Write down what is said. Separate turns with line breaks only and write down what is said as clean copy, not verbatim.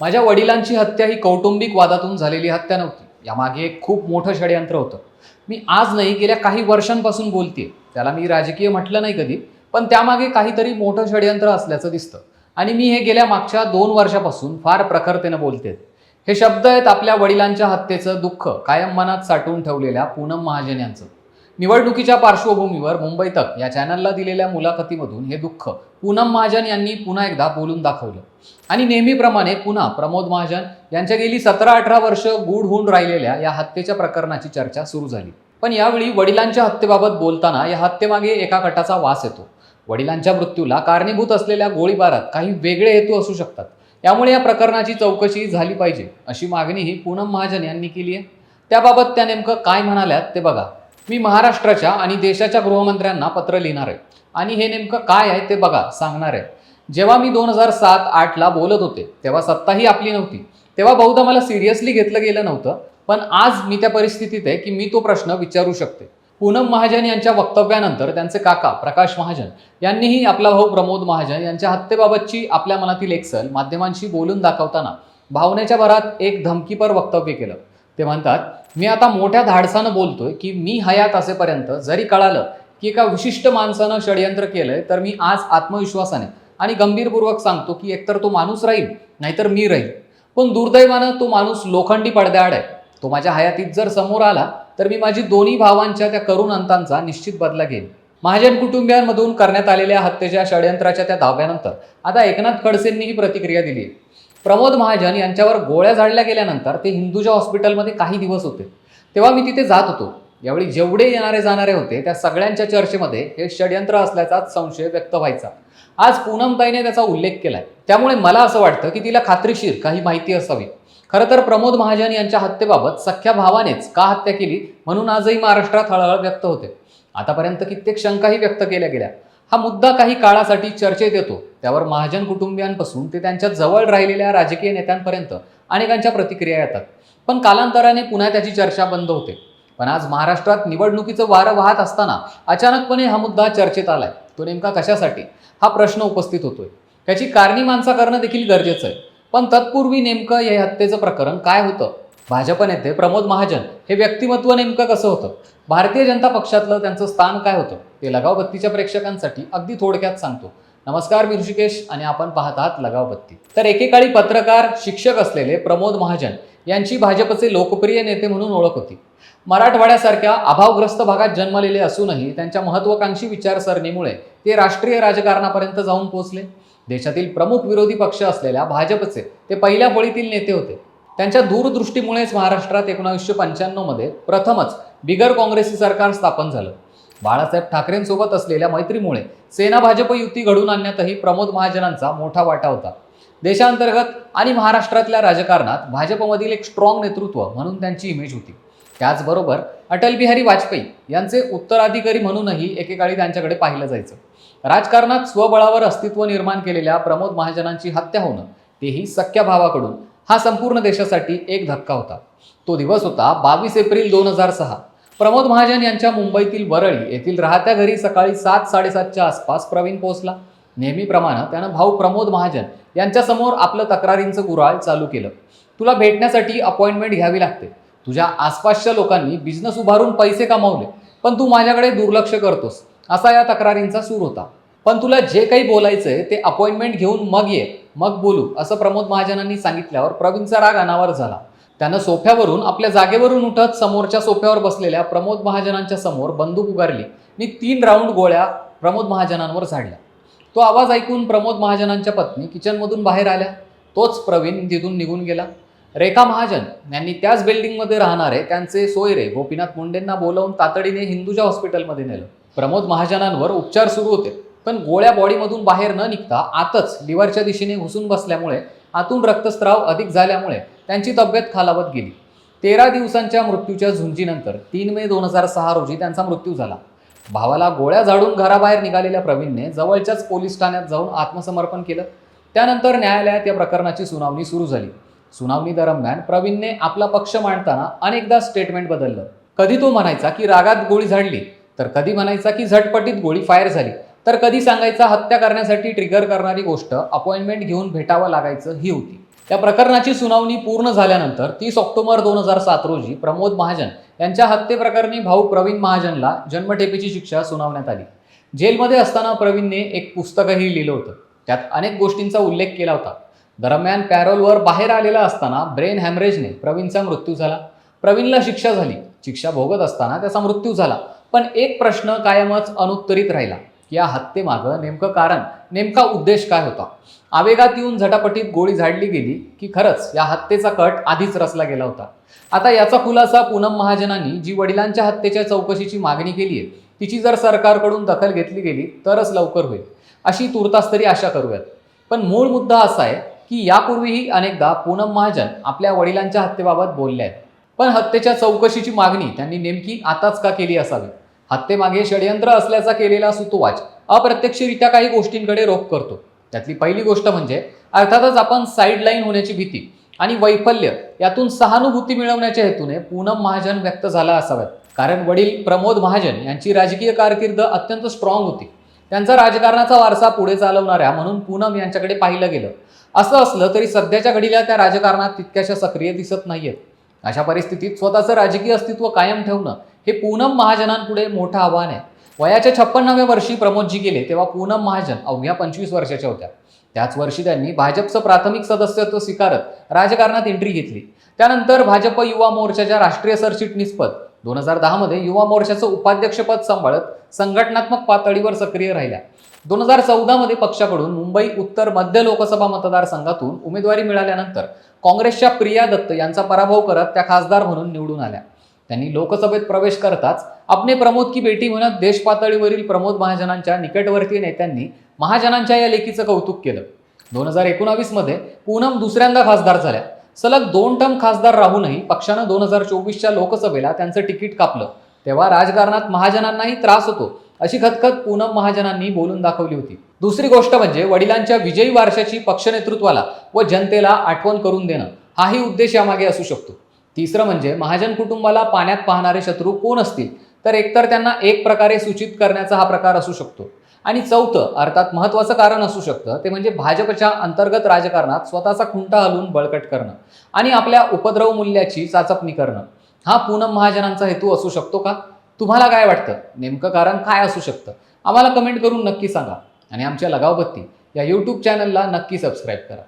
माझ्या वडिलांची हत्या ही कौटुंबिक वादातून झालेली हत्या नव्हती. यामागे एक खूप मोठं षडयंत्र होतं. मी आज नाही, गेल्या काही वर्षांपासून बोलतेय. त्याला मी राजकीय म्हटलं नाही कधी, पण त्यामागे काहीतरी मोठं षडयंत्र असल्याचं दिसतं. आणि मी हे गेल्या मागच्या 2 वर्षापासून फार प्रखरतेनं बोलते. हे शब्द आहेत आपल्या वडिलांच्या हत्येचं दुःख कायम मनात साठवून ठेवलेल्या पूनम महाजन यांचं. निवडणुकीच्या पार्श्वभूमीवर मुंबई तक या चॅनलला दिलेल्या मुलाखतीमधून हे दुःख पूनम महाजन यांनी पुन्हा एकदा बोलून दाखवलं. आणि नेहमीप्रमाणे पुन्हा प्रमोद महाजन यांच्या गेली 17-18 वर्ष गूढ होऊन राहिलेल्या या हत्येच्या प्रकरणाची चर्चा सुरू झाली. पण यावेळी वडिलांच्या हत्येबाबत बोलताना या हत्येमागे एका कटाचा वास येतो. वडिलांच्या मृत्यूला कारणीभूत असलेल्या गोळीबारात काही वेगळे हेतू असू शकतात. यामुळे या प्रकरणाची चौकशी झाली पाहिजे अशी मागणीही पूनम महाजन यांनी केली आहे. त्याबाबत त्या नेमकं काय म्हणाल्यात ते बघा. मी महाराष्ट्राच्या आणि देशाच्या गृहमंत्र्यांना पत्र लिहिणार आहे आणि हे नेमकं काय आहे ते बघा सांगणार आहे. जेव्हा मी 2007-8ला बोलत होते तेव्हा सत्ताही आपली नव्हती. तेव्हा बहुधा मला सिरियसली घेतलं गेलं नव्हतं. पण आज मी त्या परिस्थितीत आहे की मी तो प्रश्न विचारू शकते. पूनम महाजन यांच्या वक्तव्यानंतर त्यांचे काका प्रकाश महाजन यांनीही आपला भाऊ प्रमोद महाजन यांच्या हत्येबाबतची आपल्या मनातील एक सल माध्यमांशी बोलून दाखवताना भावनेच्या भरात एक धमकीपर वक्तव्य केलं. ते म्हणतात, मी आता मोठ्या धाडसानं बोलतोय की मी हयात असेपर्यंत जरी कळालं की एका विशिष्ट माणसानं षडयंत्र केलंय तर मी आज आत्मविश्वासाने आणि गंभीरपूर्वक सांगतो की एकतर तो माणूस राहील नाहीतर मी राहील. पण दुर्दैवानं तो माणूस लोखंडी पडद्याआड आहे. तो माझ्या हयातीत जर समोर आला तर मी माझी दोन्ही भावांच्या त्या करुण अंतांचा निश्चित बदला घेईन. महाजन कुटुंबियांमधून करण्यात आलेल्या हत्येच्या षडयंत्राच्या त्या दाव्यानंतर आता एकनाथ खडसेंनीही प्रतिक्रिया दिली आहे. प्रमोद महाजन यांच्यावर गोळ्या झाडल्या गेल्यानंतर ते हिंदुजा हॉस्पिटलमध्ये काही दिवस होते. तेव्हा मी तिथे जात होतो. यावेळी जेवढे येणारे जाणारे होते त्या सगळ्यांच्या चर्चेमध्ये हे षडयंत्र असल्याचाच संशय व्यक्त व्हायचा. आज पूनमताईने त्याचा उल्लेख केलाय. त्यामुळे मला असं वाटतं की तिला खात्रीशीर काही माहिती असावी. खरं तर प्रमोद महाजन यांच्या हत्येबाबत सख्या भावानेच का हत्या केली म्हणून आजही महाराष्ट्रात हळहळ व्यक्त होते. आतापर्यंत कित्येक शंकाही व्यक्त केल्या गेल्या. हा मुद्दा काही काळासाठी चर्चेत येतो. त्यावर महाजन कुटुंबियांपासून ते त्यांच्या जवळ राहिलेल्या राजकीय नेत्यांपर्यंत अनेकांच्या प्रतिक्रिया येतात. पण कालांतराने पुन्हा त्याची चर्चा बंद होते. पण आज महाराष्ट्रात निवडणुकीचं वारं वाहत असताना अचानकपणे हा मुद्दा चर्चेत आलाय. तो नेमका कशासाठी हा प्रश्न उपस्थित होतोय. त्याची कारणी करणं देखील गरजेचं आहे. पण तत्पूर्वी नेमकं हे हत्येचं प्रकरण काय होतं. भाजप नेते प्रमोद महाजन हे व्यक्तिमत्व नेमकं कसं होतं. भारतीय जनता पक्षातलं त्यांचं स्थान काय होतं ते लगावबत्तीच्या प्रेक्षकांसाठी अगदी थोडक्यात सांगतो. नमस्कार, मी ऋषिकेश आणि आपण पाहत आहात लगावबत्ती. तर एकेकाळी पत्रकार शिक्षक असलेले प्रमोद महाजन यांची भाजपचे लोकप्रिय नेते म्हणून ओळख होती. मराठवाड्यासारख्या अभावग्रस्त भागात जन्मलेले असूनही त्यांच्या महत्वाकांक्षी विचारसरणीमुळे ते राष्ट्रीय राजकारणापर्यंत जाऊन पोहोचले. देशातील प्रमुख विरोधी पक्ष असलेल्या भाजपचे ते पहिल्या फळीतील नेते होते. त्यांच्या दूरदृष्टीमुळेच महाराष्ट्रात 1995 मध्ये प्रथमच बिगर काँग्रेसी सरकार स्थापन झालं. बाळासाहेब ठाकरेंसोबत असलेल्या मैत्रीमुळे सेना भाजप युती घडून आणण्यातही प्रमोद महाजनांचा मोठा वाटा होता. देशांतर्गत आणि महाराष्ट्रातल्या राजकारणात भाजपमधील एक स्ट्रॉंग नेतृत्व म्हणून त्यांची इमेज होती. त्याचबरोबर अटल बिहारी वाजपेयी यांचे उत्तराधिकारी म्हणूनही एकेकाळी त्यांच्याकडे पाहिलं जायचं. राजकारणात स्वबळावर अस्तित्व निर्माण केलेल्या प्रमोद महाजनांची हत्या होणं, तेही सख्या भावाकडून, हा संपूर्ण देशासाठी एक धक्का होता. तो दिवस होता 22 एप्रिल 2006. प्रमोद महाजन यांच्या मुंबईतील वरळी येथील राहत्या घरी सकाळी 7-7:30च्या आसपास प्रवीण पोहोचला. नेहमीप्रमाणे त्यानं भाऊ प्रमोद महाजन यांच्यासमोर आपलं तक्रारींचं गुऱ्हाळ चालू केलं. तुला भेटण्यासाठी अपॉइंटमेंट घ्यावी लागते. तुझ्या आसपासच्या लोकांनी बिझनेस उभारून पैसे कमावले, पण तू माझ्याकडे दुर्लक्ष करतोस, असा या तक्रारींचा सूर होता. पण तुला जे काही बोलायचंय ते अपॉइंटमेंट घेऊन मग ये, मग बोलू, असं प्रमोद महाजनांनी सांगितल्यावर प्रवीणचा राग अनावर झाला. त्यानं सोफ्यावरून आपल्या जागेवरून उठत समोरच्या सोफ्यावर बसलेल्या प्रमोद महाजनांच्या समोर बंदूक उगारली आणि 3 राऊंड गोळ्या प्रमोद महाजनांवर झाडल्या. तो आवाज ऐकून प्रमोद महाजनांच्या पत्नी किचनमधून बाहेर आल्या. तोच प्रवीण तिथून निघून गेला. रेखा महाजन यांनी त्याच बिल्डिंगमध्ये राहणारे त्यांचे सोयरे गोपीनाथ मुंडेंना बोलावून तातडीने हिंदुजा हॉस्पिटलमध्ये नेलं. प्रमोद महाजनांवर उपचार सुरू होते, पण गोळ्या बॉडीमधून बाहेर न निघता आतच लिव्हरच्या दिशेने घुसून बसल्यामुळे आतून रक्तस्राव अधिक झाल्यामुळे त्यांची तब्येत खालावत गेली. 13 दिवसांच्या मृत्यूच्या झुंजीनंतर 3 मे 2006 रोजी त्यांचा मृत्यू झाला. भावाला गोळ्या झाडून घराबाहेर निघालेल्या प्रवीणने जवळच्याच पोलीस ठाण्यात जाऊन आत्मसमर्पण केलं. त्यानंतर न्यायालयात या प्रकरणाची सुनावणी सुरू झाली. सुनावणी दरम्यान प्रवीणने आपला पक्ष मांडताना अनेकदा स्टेटमेंट बदललं. कधी तो म्हणायचा की रागात गोळी झाडली, तर कधी म्हणायचा की झटपटीत गोळी फायर झाली, तर कधी सांगायचा हत्या करण्यासाठी ट्रिगर करणारी गोष्ट अपॉइंटमेंट घेऊन भेटावं लागायचं ही होती. या प्रकरणाची सुनावणी पूर्ण झाल्यानंतर 30 ऑक्टोबर 2007 रोजी प्रमोद महाजन यांच्या हत्येप्रकरणी भाऊ प्रवीण महाजनला जन्मठेपेची शिक्षा सुनावण्यात आली. जेलमध्ये असताना प्रवीणने एक पुस्तकही लिहिलं होतं. त्यात अनेक गोष्टींचा उल्लेख केला होता. दरम्यान पॅरोलवर बाहेर आलेला असताना ब्रेन हॅमरेजने प्रवीणचा मृत्यू झाला. प्रवीणला शिक्षा झाली. शिक्षा भोगत असताना त्याचा मृत्यू झाला. पण एक प्रश्न कायमच अनुत्तरित राहिला. या हत्येमागं नेमकं कारण, नेमका उद्देश काय होता? आवेगात येऊन झटापटीत गोळी झाडली गेली की खरंच या हत्येचा कट आधीच रचला गेला होता? आता याचा खुलासा पूनम महाजनांनी जी वडिलांच्या हत्येच्या चौकशीची मागणी केली आहे, तिची जर सरकारकडून दखल घेतली गेली तरच लवकर होईल, अशी तूर्तास तरी आशा करूयात. पण मूळ मुद्दा असा आहे की यापूर्वीही अनेकदा पूनम महाजन आपल्या वडिलांच्या हत्येबाबत बोलल्या आहेत. पण हत्येच्या चौकशीची मागणी त्यांनी नेमकी आताच का केली असावी? हत्येमागे षडयंत्र असल्याचा केलेला सुतोवाच अप्रत्यक्षरित्या काही गोष्टींकडे रोख करतो. त्यातली पहिली गोष्ट म्हणजे अर्थातच आपण साईडलाईन होण्याची भीती आणि वैफल्य यातून सहानुभूती मिळवण्याच्या हेतूने पूनम महाजन व्यक्त झाला असाव्यात. कारण वडील प्रमोद महाजन यांची राजकीय कारकीर्द अत्यंत स्ट्रॉंग होती. त्यांचा राजकारणाचा वारसा पुढे चालवणाऱ्या म्हणून पूनम यांच्याकडे पाहिलं गेलं. असं असलं तरी सध्याच्या घडीला त्या राजकारणात तितक्याशा सक्रिय दिसत नाहीयेत. अशा परिस्थितीत स्वतःचं राजकीय अस्तित्व कायम ठेवणं हे पूनम महाजनांपुढे मोठं आव्हान आहे. वयाच्या 56व्या वर्षी प्रमोदजी गेले तेव्हा पूनम महाजन अवघ्या 25 वर्षाच्या होत्या. त्याच वर्षी त्यांनी भाजपचं प्राथमिक सदस्यत्व स्वीकारत राजकारणात एंट्री घेतली. त्यानंतर भाजप युवा मोर्चाच्या राष्ट्रीय सरचिटणीसपद, 2010 मध्ये युवा मोर्चाचं उपाध्यक्षपद सांभाळत संघटनात्मक पातळीवर सक्रिय राहिल्या. 2014 मध्ये पक्षाकडून मुंबई उत्तर मध्य लोकसभा मतदारसंघातून उमेदवारी मिळाल्यानंतर काँग्रेसच्या प्रिया दत्त यांचा पराभव करत त्या खासदार म्हणून निवडून आल्या. त्यांनी लोकसभेत प्रवेश करताच आपने प्रमोद की बेटी म्हणत देश पातळीवरील प्रमोद महाजनांच्या निकटवर्तीय नेत्यांनी महाजनांच्या या लेखीचं कौतुक केलं. 2019 मध्ये पूनम दुसऱ्यांदा खासदार झाल्या. सलग 2 टर्म खासदार राहूनही पक्षानं 2024च्या लोकसभेला त्यांचं तिकीट कापलं. तेव्हा राजकारणात महाजनांनाही त्रास होतो अशी खतखत पूनम महाजनांनी बोलून दाखवली होती. दुसरी गोष्ट म्हणजे वडिलांच्या विजयी वारशाची पक्ष नेतृत्वाला व जनतेला आठवण करून देणं, हाही उद्देश यामागे असू शकतो. तिसरं म्हणजे महाजन कुटुंबाला पाण्यात पाहणारे शत्रू कोण असतील तर एकतर त्यांना एक प्रकारे सूचित करण्याचा हा प्रकार असू शकतो. आणि चौथं अर्थात महत्त्वाचं कारण असू शकतं ते म्हणजे भाजपच्या अंतर्गत राजकारणात स्वतःचा खुंटा हलवून बळकट करणं आणि आपल्या उपद्रव मूल्याची चाचपणी करणं, हा पूनम महाजनांचा हेतू असू शकतो का? तुम्हाला काय वाटतं? नेमकं कारण काय असू शकतं? आम्हाला कमेंट करून नक्की सांगा. आणि आमच्या लगावबत्ती या यूट्यूब चॅनलला नक्की सबस्क्राईब करा.